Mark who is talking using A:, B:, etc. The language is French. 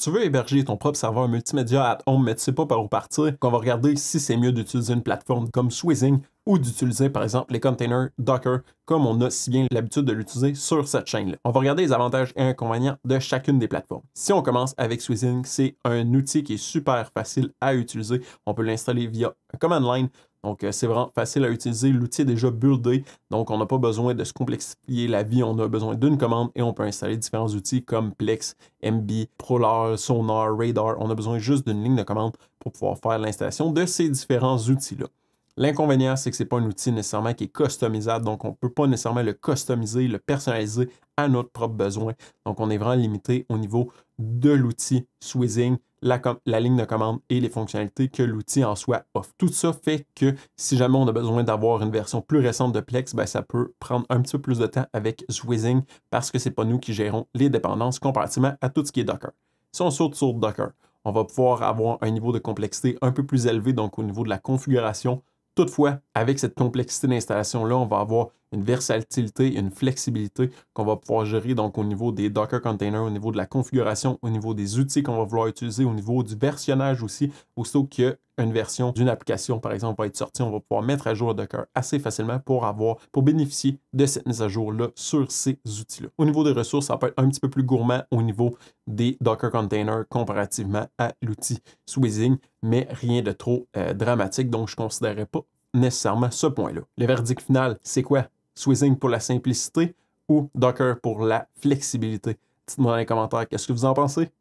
A: Tu veux héberger ton propre serveur multimédia at home, mais tu ne sais pas par où partir, qu'on va regarder si c'est mieux d'utiliser une plateforme comme Swizing ou d'utiliser par exemple les containers Docker comme on a si bien l'habitude de l'utiliser sur cette chaîne-là. On va regarder les avantages et inconvénients de chacune des plateformes. Si on commence avec Swizing, c'est un outil qui est super facile à utiliser. On peut l'installer via un command line. Donc, c'est vraiment facile à utiliser. L'outil est déjà buildé, donc on n'a pas besoin de se complexifier la vie. On a besoin d'une commande et on peut installer différents outils comme Plex, MB, Prolar, Sonar, Radar. On a besoin juste d'une ligne de commande pour pouvoir faire l'installation de ces différents outils-là. L'inconvénient, c'est que ce n'est pas un outil nécessairement qui est customisable, donc on ne peut pas nécessairement le customiser, le personnaliser à notre propre besoin. Donc, on est vraiment limité au niveau de l'outil Swizing, la ligne de commande et les fonctionnalités que l'outil en soi offre. Tout ça fait que si jamais on a besoin d'avoir une version plus récente de Plex, ben, ça peut prendre un petit peu plus de temps avec Swizing parce que ce n'est pas nous qui gérons les dépendances comparativement à tout ce qui est Docker. Si on saute sur Docker, on va pouvoir avoir un niveau de complexité un peu plus élevé, donc au niveau de la configuration. Toutefois, avec cette complexité d'installation-là, on va avoir une versatilité, une flexibilité qu'on va pouvoir gérer donc au niveau des Docker containers, au niveau de la configuration, au niveau des outils qu'on va vouloir utiliser, au niveau du versionnage aussi. Aussitôt qu'une version d'une application, par exemple, va être sortie, on va pouvoir mettre à jour Docker assez facilement pour bénéficier de cette mise à jour-là sur ces outils-là. Au niveau des ressources, ça peut être un petit peu plus gourmand au niveau des Docker containers comparativement à l'outil Swizing, mais rien de trop dramatique, donc je ne considérais pas nécessairement ce point-là. Le verdict final, c'est quoi? Swizing pour la simplicité ou Docker pour la flexibilité? Dites-moi dans les commentaires qu'est-ce que vous en pensez.